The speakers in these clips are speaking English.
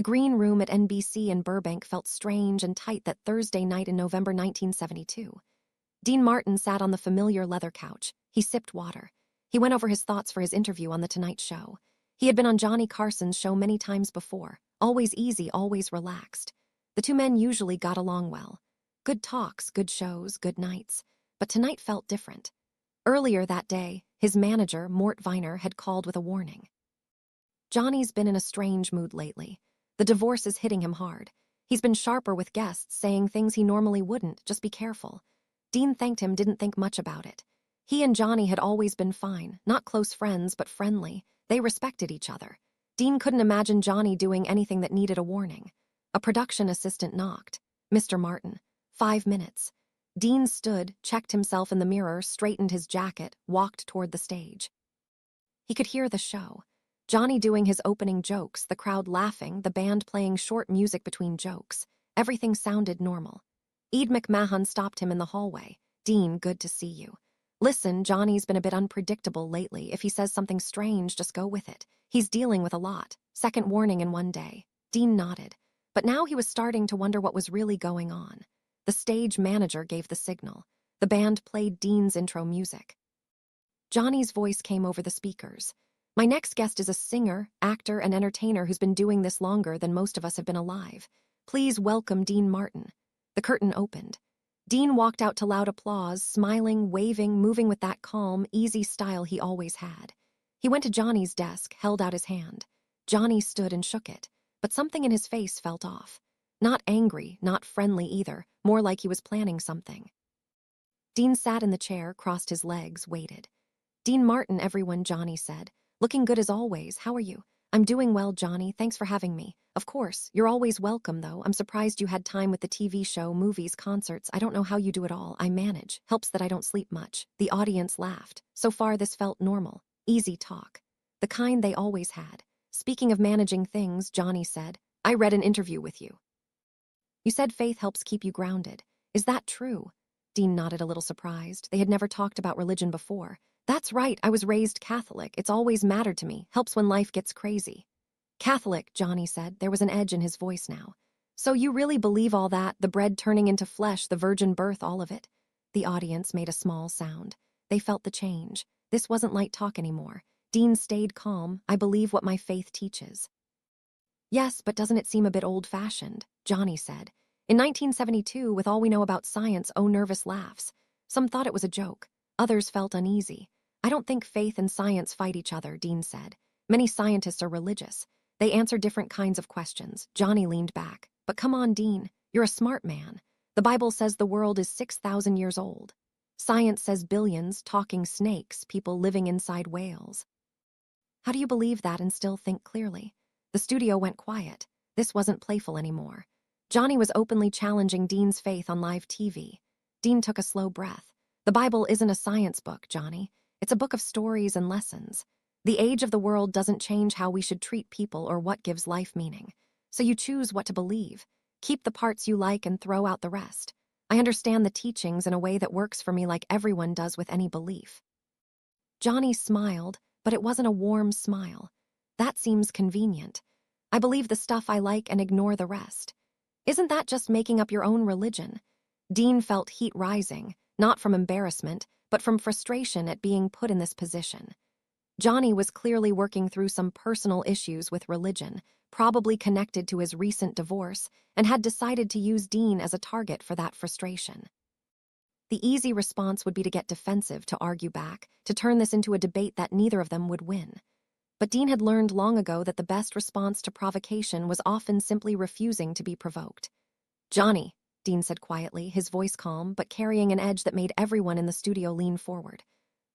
The green room at NBC in Burbank felt strange and tight that Thursday night in November 1972. Dean Martin sat on the familiar leather couch. He sipped water. He went over his thoughts for his interview on The Tonight Show. He had been on Johnny Carson's show many times before, always easy, always relaxed. The two men usually got along well. Good talks, good shows, good nights. But tonight felt different. Earlier that day, his manager, Mort Viner, had called with a warning. Johnny's been in a strange mood lately. The divorce is hitting him hard. He's been sharper with guests, saying things he normally wouldn't, just be careful. Dean thanked him, didn't think much about it. He and Johnny had always been fine, not close friends, but friendly. They respected each other. Dean couldn't imagine Johnny doing anything that needed a warning. A production assistant knocked. Mr. Martin. 5 minutes. Dean stood, checked himself in the mirror, straightened his jacket, walked toward the stage. He could hear the show. Johnny doing his opening jokes, the crowd laughing, the band playing short music between jokes. Everything sounded normal. Ed McMahon stopped him in the hallway. Dean, good to see you. Listen, Johnny's been a bit unpredictable lately. If he says something strange, just go with it. He's dealing with a lot. Second warning in one day. Dean nodded. But now he was starting to wonder what was really going on. The stage manager gave the signal. The band played Dean's intro music. Johnny's voice came over the speakers. My next guest is a singer, actor, and entertainer who's been doing this longer than most of us have been alive. Please welcome Dean Martin. The curtain opened. Dean walked out to loud applause, smiling, waving, moving with that calm, easy style he always had. He went to Johnny's desk, held out his hand. Johnny stood and shook it, but something in his face felt off. Not angry, not friendly either, more like he was planning something. Dean sat in the chair, crossed his legs, waited. Dean Martin, everyone, Johnny said. Looking good as always. How are you? I'm doing well, Johnny. Thanks for having me. Of course, you're always welcome, though. I'm surprised you had time with the TV show, movies, concerts. I don't know how you do it all. I manage. Helps that I don't sleep much. The audience laughed. So far, this felt normal. Easy talk. The kind they always had. Speaking of managing things, Johnny said, I read an interview with you. You said faith helps keep you grounded. Is that true? Dean nodded, a little surprised. They had never talked about religion before. That's right, I was raised Catholic. It's always mattered to me. Helps when life gets crazy. Catholic, Johnny said. There was an edge in his voice now. So you really believe all that? The bread turning into flesh, the virgin birth, all of it? The audience made a small sound. They felt the change. This wasn't light talk anymore. Dean stayed calm. I believe what my faith teaches. Yes, but doesn't it seem a bit old-fashioned? Johnny said. In 1972, with all we know about science, nervous laughs. Some thought it was a joke. Others felt uneasy. I don't think faith and science fight each other, Dean said. Many scientists are religious. They answer different kinds of questions. Johnny leaned back. But come on, Dean. You're a smart man. The Bible says the world is 6,000 years old. Science says billions, talking snakes, people living inside whales. How do you believe that and still think clearly? The studio went quiet. This wasn't playful anymore. Johnny was openly challenging Dean's faith on live TV. Dean took a slow breath. The Bible isn't a science book, Johnny. It's a book of stories and lessons. The age of the world doesn't change how we should treat people or what gives life meaning. So you choose what to believe. Keep the parts you like and throw out the rest. I understand the teachings in a way that works for me like everyone does with any belief. Johnny smiled, but it wasn't a warm smile. That seems convenient. I believe the stuff I like and ignore the rest. Isn't that just making up your own religion? Dean felt heat rising, not from embarrassment, but from frustration at being put in this position. Johnny was clearly working through some personal issues with religion, probably connected to his recent divorce, and had decided to use Dean as a target for that frustration. The easy response would be to get defensive, to argue back, to turn this into a debate that neither of them would win. But Dean had learned long ago that the best response to provocation was often simply refusing to be provoked. Johnny, Dean said quietly, his voice calm, but carrying an edge that made everyone in the studio lean forward.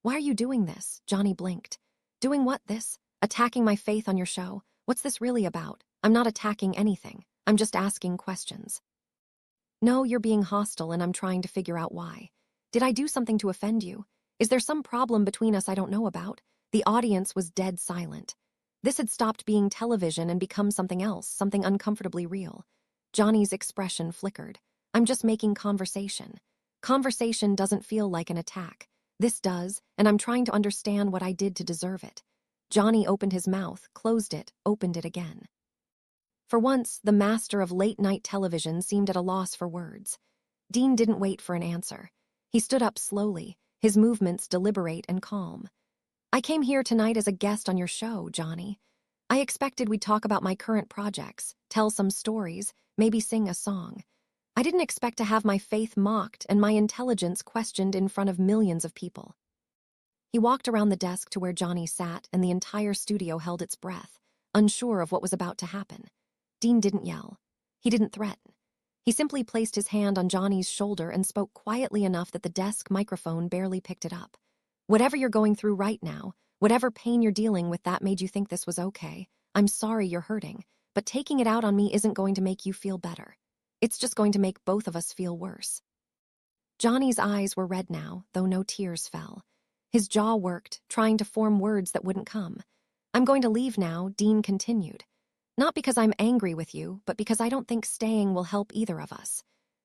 Why are you doing this? Johnny blinked. Doing what, this? Attacking my faith on your show? What's this really about? I'm not attacking anything. I'm just asking questions. No, you're being hostile and I'm trying to figure out why. Did I do something to offend you? Is there some problem between us I don't know about? The audience was dead silent. This had stopped being television and become something else, something uncomfortably real. Johnny's expression flickered. I'm just making conversation. Conversation doesn't feel like an attack. This does, and I'm trying to understand what I did to deserve it. Johnny opened his mouth, closed it, opened it again. For once, the master of late-night television seemed at a loss for words. Dean didn't wait for an answer. He stood up slowly, his movements deliberate and calm. "I came here tonight as a guest on your show, Johnny. I expected we'd talk about my current projects, tell some stories, maybe sing a song. I didn't expect to have my faith mocked and my intelligence questioned in front of millions of people." He walked around the desk to where Johnny sat, and the entire studio held its breath, unsure of what was about to happen. Dean didn't yell. He didn't threaten. He simply placed his hand on Johnny's shoulder and spoke quietly enough that the desk microphone barely picked it up. "Whatever you're going through right now, whatever pain you're dealing with that made you think this was okay, I'm sorry you're hurting, but taking it out on me isn't going to make you feel better. It's just going to make both of us feel worse." Johnny's eyes were red now, though no tears fell. His jaw worked, trying to form words that wouldn't come. "I'm going to leave now," Dean continued. "Not because I'm angry with you, but because I don't think staying will help either of us.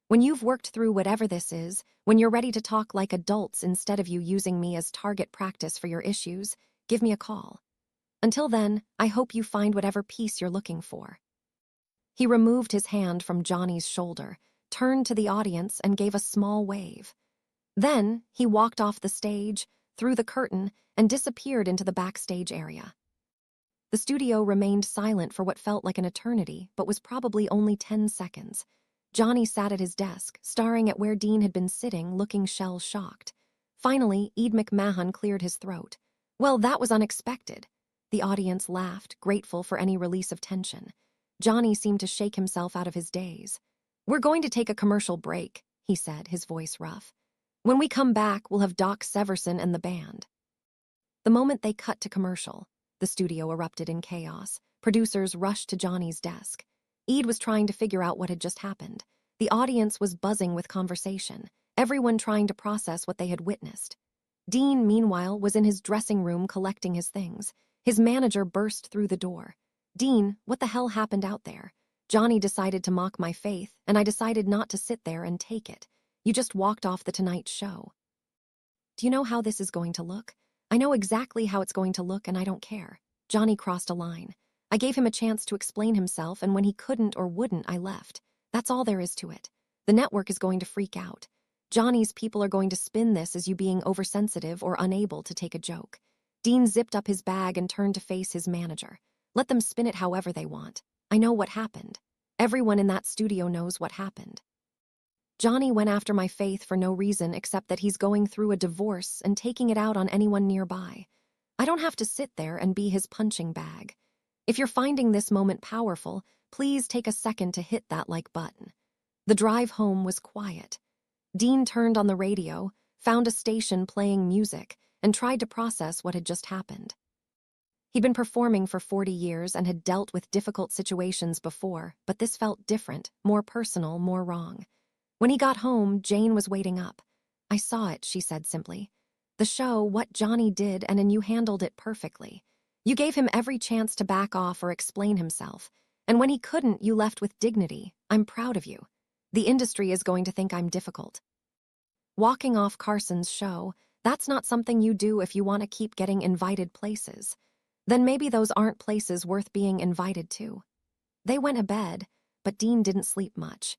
When you've worked through whatever this is, when you're ready to talk like adults instead of you using me as target practice for your issues, give me a call. Until then, I hope you find whatever peace you're looking for." He removed his hand from Johnny's shoulder, turned to the audience, and gave a small wave. Then, he walked off the stage, through the curtain, and disappeared into the backstage area. The studio remained silent for what felt like an eternity, but was probably only 10 seconds. Johnny sat at his desk, staring at where Dean had been sitting, looking shell-shocked. Finally, Ed McMahon cleared his throat. "Well, that was unexpected." The audience laughed, grateful for any release of tension. Johnny seemed to shake himself out of his daze. "We're going to take a commercial break," he said, his voice rough. "When we come back, we'll have Doc Severson and the band." The moment they cut to commercial, the studio erupted in chaos. Producers rushed to Johnny's desk. Ed was trying to figure out what had just happened. The audience was buzzing with conversation, everyone trying to process what they had witnessed. Dean, meanwhile, was in his dressing room collecting his things. His manager burst through the door. "Dean, what the hell happened out there? Johnny decided to mock my faith, and I decided not to sit there and take it. You just walked off the Tonight Show." "Do you know how this is going to look?" "I know exactly how it's going to look, and I don't care." Johnny crossed a line. "I gave him a chance to explain himself, and when he couldn't or wouldn't, I left. That's all there is to it. The network is going to freak out. Johnny's people are going to spin this as you being oversensitive or unable to take a joke." Dean zipped up his bag and turned to face his manager. "Let them spin it however they want. I know what happened. Everyone in that studio knows what happened. Johnny went after my faith for no reason except that he's going through a divorce and taking it out on anyone nearby. I don't have to sit there and be his punching bag. If you're finding this moment powerful, please take a second to hit that like button." The drive home was quiet. Dean turned on the radio, found a station playing music, and tried to process what had just happened. He'd been performing for 40 years and had dealt with difficult situations before, but this felt different, more personal, more wrong. When he got home, Jane was waiting up. "I saw it," she said simply. "The show, what Johnny did, and you handled it perfectly. You gave him every chance to back off or explain himself, and when he couldn't, you left with dignity. I'm proud of you. The industry is going to think I'm difficult." Walking off Carson's show, that's not something you do if you want to keep getting invited places. Then maybe those aren't places worth being invited to. They went to bed, but Dean didn't sleep much.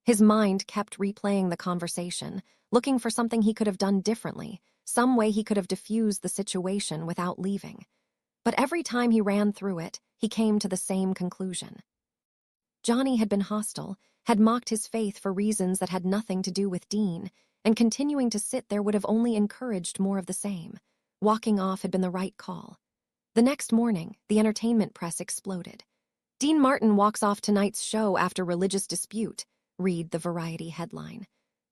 His mind kept replaying the conversation, looking for something he could have done differently, some way he could have diffused the situation without leaving. But every time he ran through it, he came to the same conclusion. Johnny had been hostile, had mocked his faith for reasons that had nothing to do with Dean, and continuing to sit there would have only encouraged more of the same. Walking off had been the right call. The next morning, the entertainment press exploded. "Dean Martin walks off tonight's show after religious dispute," read the Variety headline.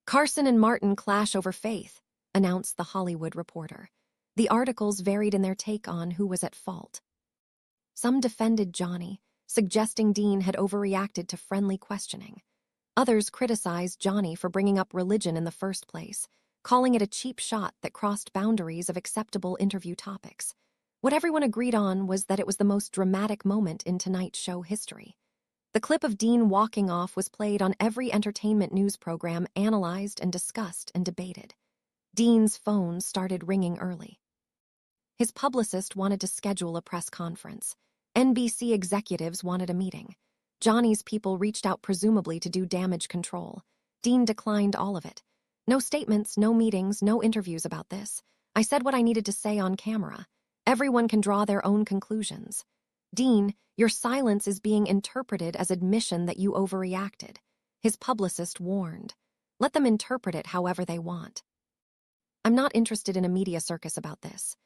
"Carson and Martin clash over faith," announced the Hollywood Reporter. The articles varied in their take on who was at fault. Some defended Johnny, suggesting Dean had overreacted to friendly questioning. Others criticized Johnny for bringing up religion in the first place, calling it a cheap shot that crossed boundaries of acceptable interview topics. What everyone agreed on was that it was the most dramatic moment in Tonight Show history. The clip of Dean walking off was played on every entertainment news program, analyzed and discussed and debated. Dean's phone started ringing early. His publicist wanted to schedule a press conference. NBC executives wanted a meeting. Johnny's people reached out presumably to do damage control. Dean declined all of it. No statements, no meetings, no interviews about this. I said what I needed to say on camera. Everyone can draw their own conclusions. Dean, your silence is being interpreted as admission that you overreacted. His publicist warned. Let them interpret it however they want. I'm not interested in a media circus about this.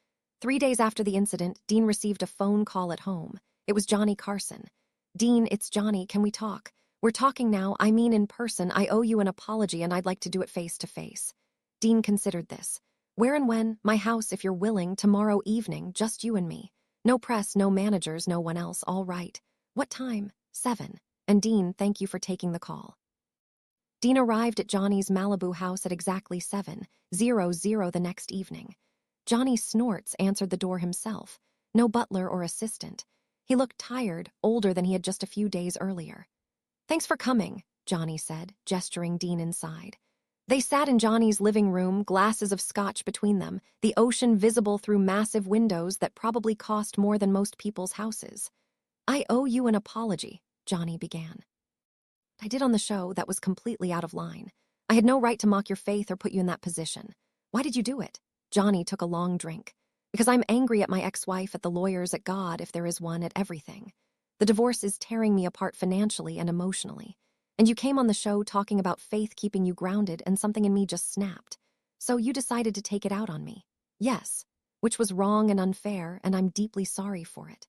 3 days after the incident, Dean received a phone call at home. It was Johnny Carson. Dean, it's Johnny, can we talk? We're talking now, I mean in person. I owe you an apology and I'd like to do it face to face. Dean considered this. Where and when? My house, if you're willing, tomorrow evening, just you and me. No press, no managers, no one else, all right. What time? 7. And Dean, thank you for taking the call. Dean arrived at Johnny's Malibu house at exactly 7:00 the next evening. Johnny Snorts answered the door himself. No butler or assistant. He looked tired, older than he had just a few days earlier. Thanks for coming, Johnny said, gesturing Dean inside. They sat in Johnny's living room, glasses of scotch between them, the ocean visible through massive windows that probably cost more than most people's houses. I owe you an apology, Johnny began. I did on the show that was completely out of line. I had no right to mock your faith or put you in that position. Why did you do it? Johnny took a long drink. Because I'm angry at my ex-wife, at the lawyers, at God, if there is one, at everything. The divorce is tearing me apart financially and emotionally. And you came on the show talking about faith keeping you grounded, and something in me just snapped. So you decided to take it out on me. Yes, which was wrong and unfair, and I'm deeply sorry for it.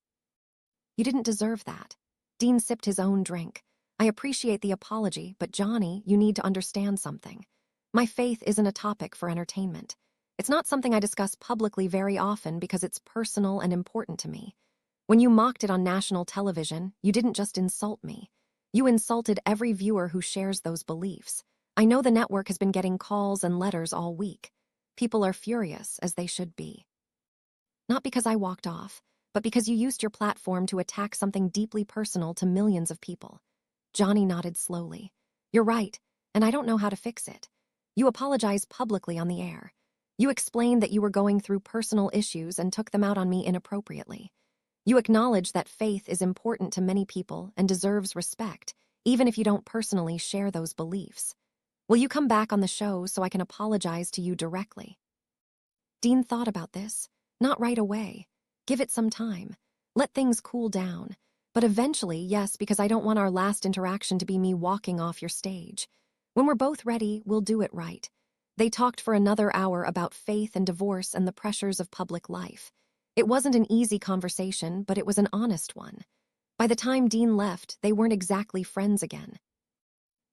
You didn't deserve that. Dean sipped his own drink. I appreciate the apology, but Johnny, you need to understand something. My faith isn't a topic for entertainment. It's not something I discuss publicly very often because it's personal and important to me. When you mocked it on national television, you didn't just insult me. You insulted every viewer who shares those beliefs. I know the network has been getting calls and letters all week. People are furious, as they should be. Not because I walked off, but because you used your platform to attack something deeply personal to millions of people. Johnny nodded slowly. You're right, and I don't know how to fix it. You apologized publicly on the air. You explained that you were going through personal issues and took them out on me inappropriately. You acknowledge that faith is important to many people and deserves respect, even if you don't personally share those beliefs. Will you come back on the show so I can apologize to you directly? Dean thought about this. Not right away. Give it some time. Let things cool down. But eventually, yes, because I don't want our last interaction to be me walking off your stage. When we're both ready, we'll do it right. They talked for another hour about faith and divorce and the pressures of public life. It wasn't an easy conversation, but it was an honest one. By the time Dean left, they weren't exactly friends again.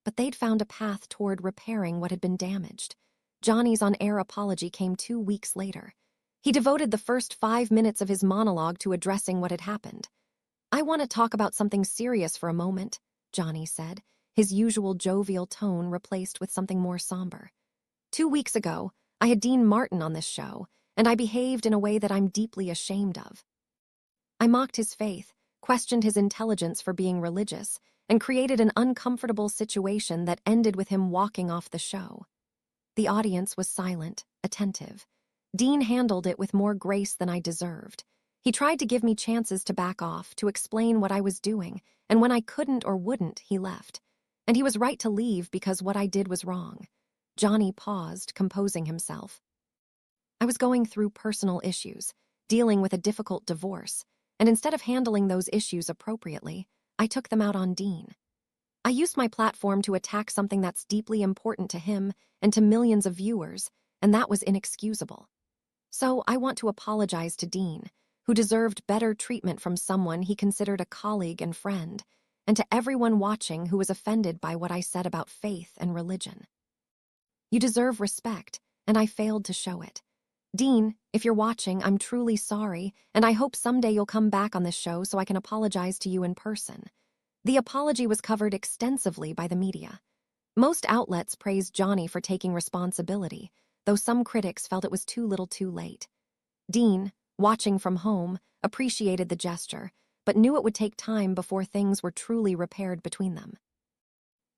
But they'd found a path toward repairing what had been damaged. Johnny's on-air apology came 2 weeks later. He devoted the first 5 minutes of his monologue to addressing what had happened. I want to talk about something serious for a moment, Johnny said, his usual jovial tone replaced with something more somber. 2 weeks ago, I had Dean Martin on this show, and I behaved in a way that I'm deeply ashamed of. I mocked his faith, questioned his intelligence for being religious, and created an uncomfortable situation that ended with him walking off the show. The audience was silent, attentive. Dean handled it with more grace than I deserved. He tried to give me chances to back off, to explain what I was doing, and when I couldn't or wouldn't, he left. And he was right to leave because what I did was wrong. Johnny paused, composing himself. I was going through personal issues, dealing with a difficult divorce, and instead of handling those issues appropriately, I took them out on Dean. I used my platform to attack something that's deeply important to him and to millions of viewers, and that was inexcusable. So I want to apologize to Dean, who deserved better treatment from someone he considered a colleague and friend, and to everyone watching who was offended by what I said about faith and religion. You deserve respect, and I failed to show it. Dean, if you're watching, I'm truly sorry, and I hope someday you'll come back on this show so I can apologize to you in person. The apology was covered extensively by the media. Most outlets praised Johnny for taking responsibility, though some critics felt it was too little too late. Dean, watching from home, appreciated the gesture, but knew it would take time before things were truly repaired between them.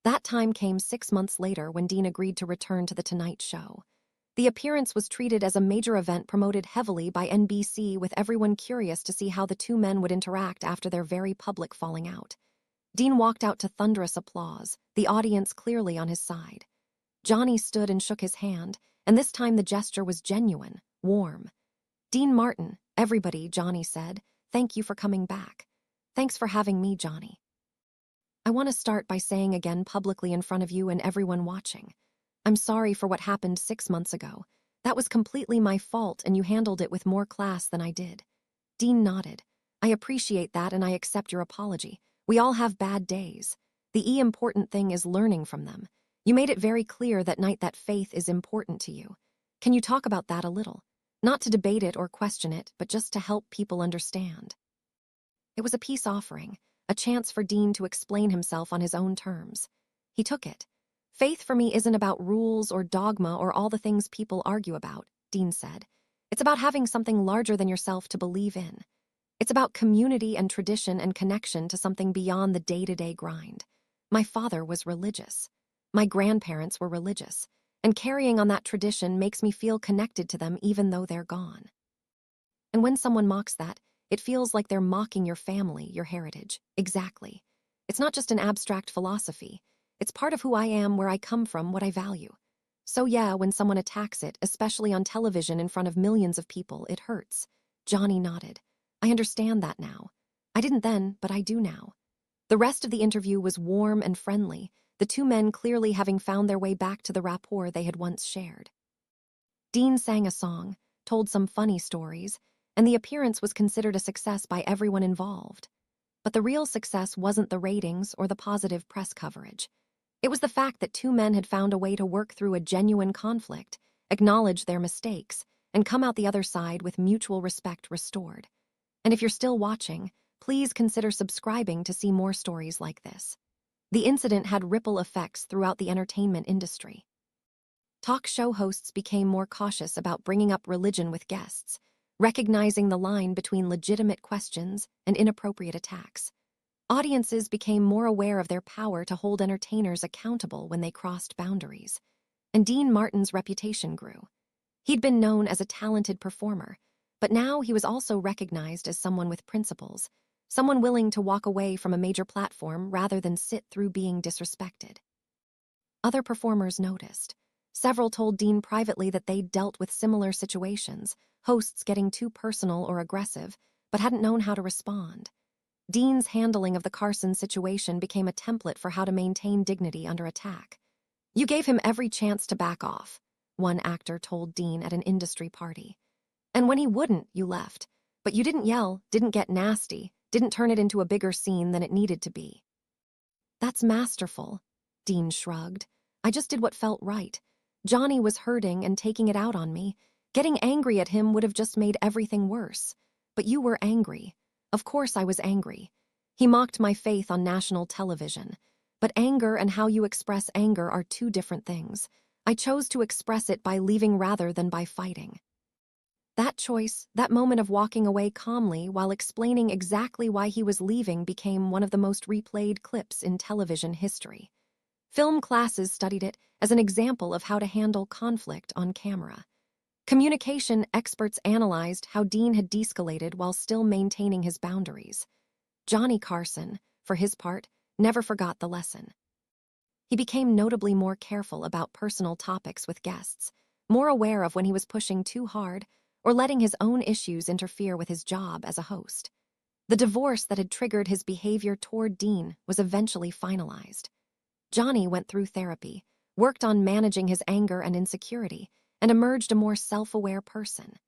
That time came 6 months later when Dean agreed to return to The Tonight Show. The appearance was treated as a major event promoted heavily by NBC, with everyone curious to see how the two men would interact after their very public falling out. Dean walked out to thunderous applause, the audience clearly on his side. Johnny stood and shook his hand, and this time the gesture was genuine, warm. "Dean Martin, everybody," Johnny said, "thank you for coming back. Thanks for having me, Johnny. I want to start by saying again publicly in front of you and everyone watching, I'm sorry for what happened 6 months ago. That was completely my fault and you handled it with more class than I did." Dean nodded. "I appreciate that and I accept your apology. We all have bad days. The important thing is learning from them. You made it very clear that night that faith is important to you. Can you talk about that a little? Not to debate it or question it, but just to help people understand." It was a peace offering, a chance for Dean to explain himself on his own terms. He took it. "Faith for me isn't about rules or dogma or all the things people argue about," Dean said. "It's about having something larger than yourself to believe in. It's about community and tradition and connection to something beyond the day-to-day grind. My father was religious. My grandparents were religious, and carrying on that tradition makes me feel connected to them even though they're gone. And when someone mocks that, it feels like they're mocking your family, your heritage." Exactly. It's not just an abstract philosophy. It's part of who I am, where I come from, what I value. So yeah, when someone attacks it, especially on television in front of millions of people, it hurts." Johnny nodded. "I understand that now. I didn't then, but I do now." The rest of the interview was warm and friendly, the two men clearly having found their way back to the rapport they had once shared. Dean sang a song, told some funny stories, and the appearance was considered a success by everyone involved. But the real success wasn't the ratings or the positive press coverage. It was the fact that two men had found a way to work through a genuine conflict, acknowledge their mistakes, and come out the other side with mutual respect restored. And if you're still watching, please consider subscribing to see more stories like this. The incident had ripple effects throughout the entertainment industry. Talk show hosts became more cautious about bringing up religion with guests, recognizing the line between legitimate questions and inappropriate attacks. Audiences became more aware of their power to hold entertainers accountable when they crossed boundaries. And Dean Martin's reputation grew. He'd been known as a talented performer, but now he was also recognized as someone with principles, someone willing to walk away from a major platform rather than sit through being disrespected. Other performers noticed. Several told Dean privately that they'd dealt with similar situations, hosts getting too personal or aggressive, but hadn't known how to respond. Dean's handling of the Carson situation became a template for how to maintain dignity under attack. "You gave him every chance to back off," one actor told Dean at an industry party. "And when he wouldn't, you left. But you didn't yell, didn't get nasty, didn't turn it into a bigger scene than it needed to be." "That's masterful," Dean shrugged. "I just did what felt right. Johnny was hurting and taking it out on me. Getting angry at him would have just made everything worse. But you were angry. Of course I was angry. He mocked my faith on national television. But anger and how you express anger are two different things. I chose to express it by leaving rather than by fighting." That choice, that moment of walking away calmly while explaining exactly why he was leaving, became one of the most replayed clips in television history. Film classes studied it as an example of how to handle conflict on camera. Communication experts analyzed how Dean had de-escalated while still maintaining his boundaries. Johnny Carson, for his part, never forgot the lesson. He became notably more careful about personal topics with guests, more aware of when he was pushing too hard or letting his own issues interfere with his job as a host. The divorce that had triggered his behavior toward Dean was eventually finalized. Johnny went through therapy, worked on managing his anger and insecurity, and emerged a more self-aware person.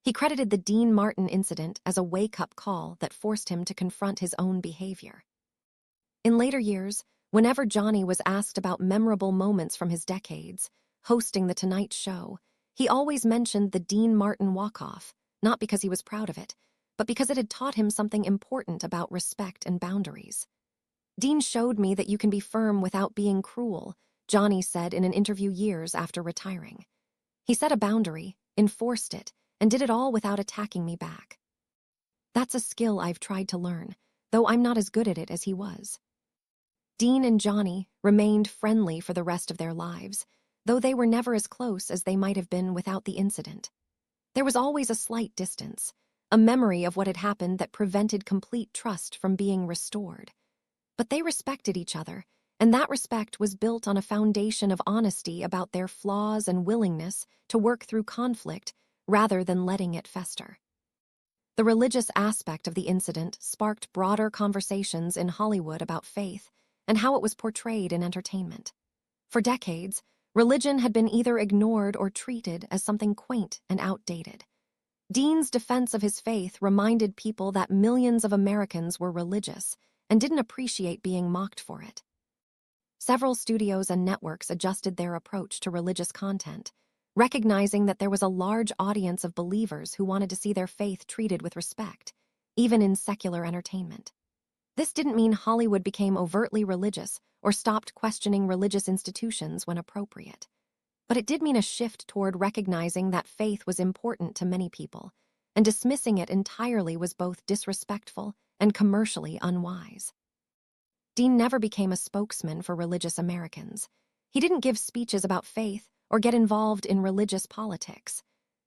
He credited the Dean Martin incident as a wake-up call that forced him to confront his own behavior. In later years, whenever Johnny was asked about memorable moments from his decades, hosting The Tonight Show, he always mentioned the Dean Martin walk-off, not because he was proud of it, but because it had taught him something important about respect and boundaries. "Dean showed me that you can be firm without being cruel," Johnny said in an interview years after retiring. "He set a boundary, enforced it, and did it all without attacking me back. That's a skill I've tried to learn, though I'm not as good at it as he was." Dean and Johnny remained friendly for the rest of their lives, though they were never as close as they might have been without the incident. There was always a slight distance, a memory of what had happened that prevented complete trust from being restored. But they respected each other, and that respect was built on a foundation of honesty about their flaws and willingness to work through conflict rather than letting it fester. The religious aspect of the incident sparked broader conversations in Hollywood about faith and how it was portrayed in entertainment. For decades, religion had been either ignored or treated as something quaint and outdated. Dean's defense of his faith reminded people that millions of Americans were religious and didn't appreciate being mocked for it. Several studios and networks adjusted their approach to religious content, recognizing that there was a large audience of believers who wanted to see their faith treated with respect, even in secular entertainment. This didn't mean Hollywood became overtly religious or stopped questioning religious institutions when appropriate. But it did mean a shift toward recognizing that faith was important to many people, and dismissing it entirely was both disrespectful and commercially unwise. Dean never became a spokesman for religious Americans. He didn't give speeches about faith or get involved in religious politics.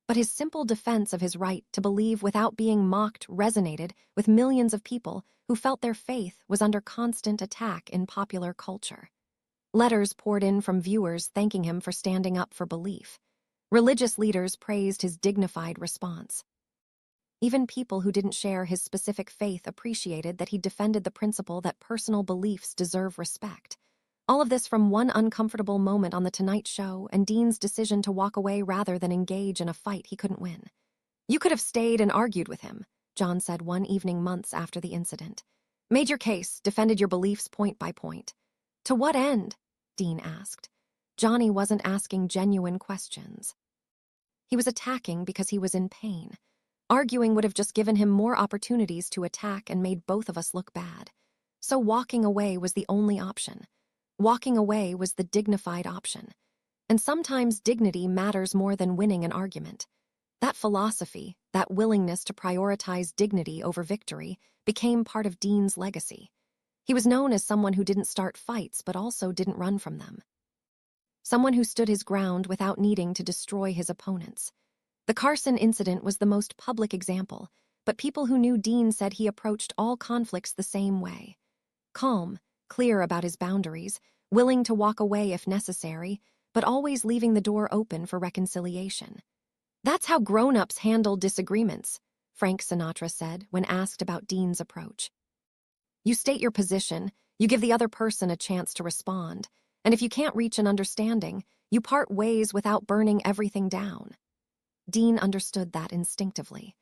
But his simple defense of his right to believe without being mocked resonated with millions of people who felt their faith was under constant attack in popular culture. Letters poured in from viewers thanking him for standing up for belief. Religious leaders praised his dignified response. Even people who didn't share his specific faith appreciated that he defended the principle that personal beliefs deserve respect. All of this from one uncomfortable moment on The Tonight Show and Dean's decision to walk away rather than engage in a fight he couldn't win. "You could have stayed and argued with him," John said one evening months after the incident. "Made your case, defended your beliefs point by point." "To what end?" Dean asked. Johnny wasn't asking genuine questions. He was attacking because he was in pain. Arguing would have just given him more opportunities to attack and made both of us look bad. So walking away was the only option. Walking away was the dignified option. And sometimes dignity matters more than winning an argument. That philosophy, that willingness to prioritize dignity over victory, became part of Dean's legacy. He was known as someone who didn't start fights but also didn't run from them. Someone who stood his ground without needing to destroy his opponents. The Carson incident was the most public example, but people who knew Dean said he approached all conflicts the same way. Calm, clear about his boundaries, willing to walk away if necessary, but always leaving the door open for reconciliation. "That's how grown-ups handle disagreements," Frank Sinatra said when asked about Dean's approach. "You state your position, you give the other person a chance to respond, and if you can't reach an understanding, you part ways without burning everything down." Dean understood that instinctively.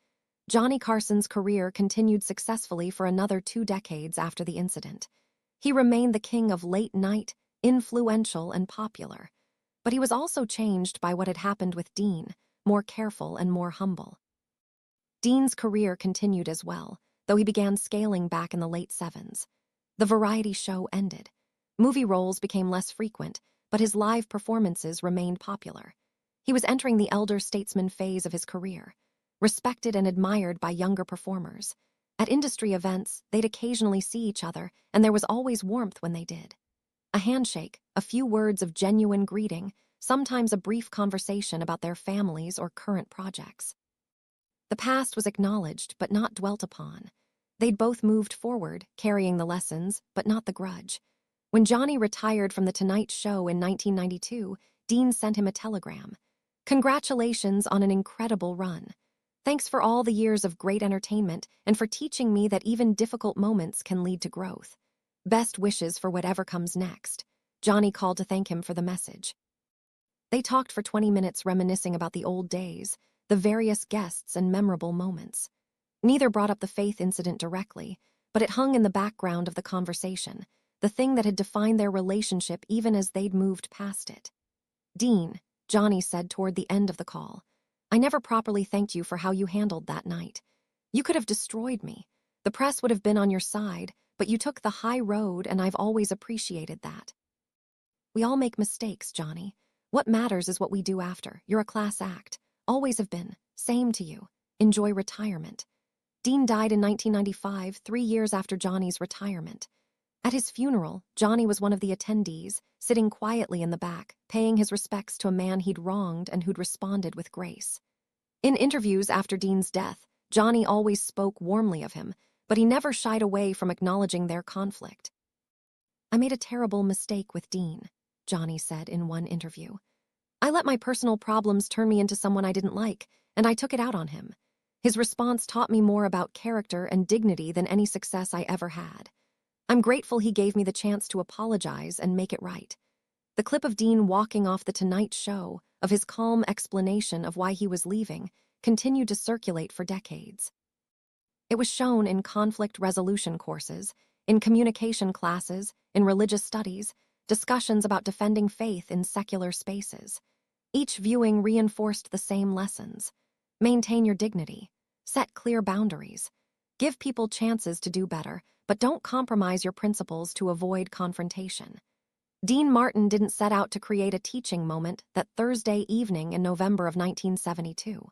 Johnny Carson's career continued successfully for another 2 decades after the incident. He remained the king of late night, influential and popular. But he was also changed by what had happened with Dean, more careful and more humble. Dean's career continued as well, though he began scaling back in the late 70s. The variety show ended. Movie roles became less frequent, but his live performances remained popular. He was entering the elder statesman phase of his career, respected and admired by younger performers. At industry events, they'd occasionally see each other, and there was always warmth when they did. A handshake, a few words of genuine greeting, sometimes a brief conversation about their families or current projects. The past was acknowledged but not dwelt upon. They'd both moved forward, carrying the lessons, but not the grudge. When Johnny retired from The Tonight Show in 1992, Dean sent him a telegram. "Congratulations on an incredible run. Thanks for all the years of great entertainment and for teaching me that even difficult moments can lead to growth. Best wishes for whatever comes next." Johnny called to thank him for the message. They talked for 20 minutes reminiscing about the old days, the various guests and memorable moments. Neither brought up the faith incident directly, but it hung in the background of the conversation, the thing that had defined their relationship even as they'd moved past it. "Dean," Johnny said toward the end of the call, "I never properly thanked you for how you handled that night. You could have destroyed me. The press would have been on your side, but you took the high road, and I've always appreciated that." "We all make mistakes, Johnny. What matters is what we do after. You're a class act. Always have been. Same to you. Enjoy retirement." Dean died in 1995, 3 years after Johnny's retirement. At his funeral, Johnny was one of the attendees, sitting quietly in the back, paying his respects to a man he'd wronged and who'd responded with grace. In interviews after Dean's death, Johnny always spoke warmly of him, but he never shied away from acknowledging their conflict. "I made a terrible mistake with Dean," Johnny said in one interview. "I let my personal problems turn me into someone I didn't like, and I took it out on him. His response taught me more about character and dignity than any success I ever had. I'm grateful he gave me the chance to apologize and make it right." The clip of Dean walking off The Tonight Show, of his calm explanation of why he was leaving, continued to circulate for decades. It was shown in conflict resolution courses, in communication classes, in religious studies, discussions about defending faith in secular spaces. Each viewing reinforced the same lessons. Maintain your dignity. Set clear boundaries. Give people chances to do better, but don't compromise your principles to avoid confrontation. Dean Martin didn't set out to create a teaching moment that Thursday evening in November of 1972.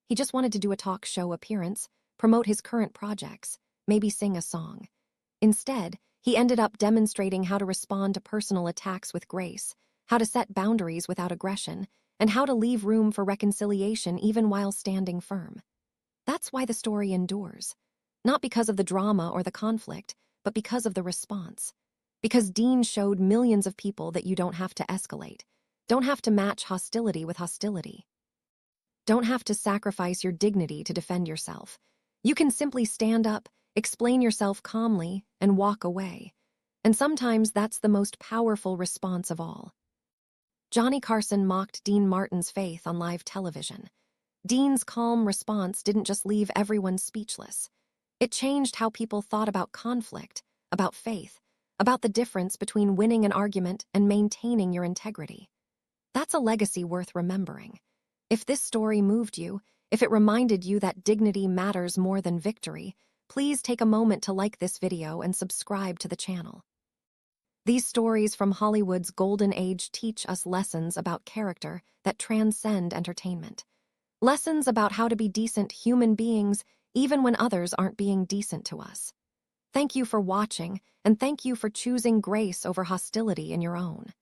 He just wanted to do a talk show appearance, promote his current projects, maybe sing a song. Instead, he ended up demonstrating how to respond to personal attacks with grace, how to set boundaries without aggression, and how to leave room for reconciliation even while standing firm. That's why the story endures. Not because of the drama or the conflict, but because of the response. Because Dean showed millions of people that you don't have to escalate, don't have to match hostility with hostility. Don't have to sacrifice your dignity to defend yourself. You can simply stand up, explain yourself calmly, and walk away. And sometimes that's the most powerful response of all. Johnny Carson mocked Dean Martin's faith on live television. Dean's calm response didn't just leave everyone speechless. It changed how people thought about conflict, about faith, about the difference between winning an argument and maintaining your integrity. That's a legacy worth remembering. If this story moved you, if it reminded you that dignity matters more than victory, please take a moment to like this video and subscribe to the channel. These stories from Hollywood's golden age teach us lessons about character that transcend entertainment. Lessons about how to be decent human beings even when others aren't being decent to us. Thank you for watching, and thank you for choosing grace over hostility in your own.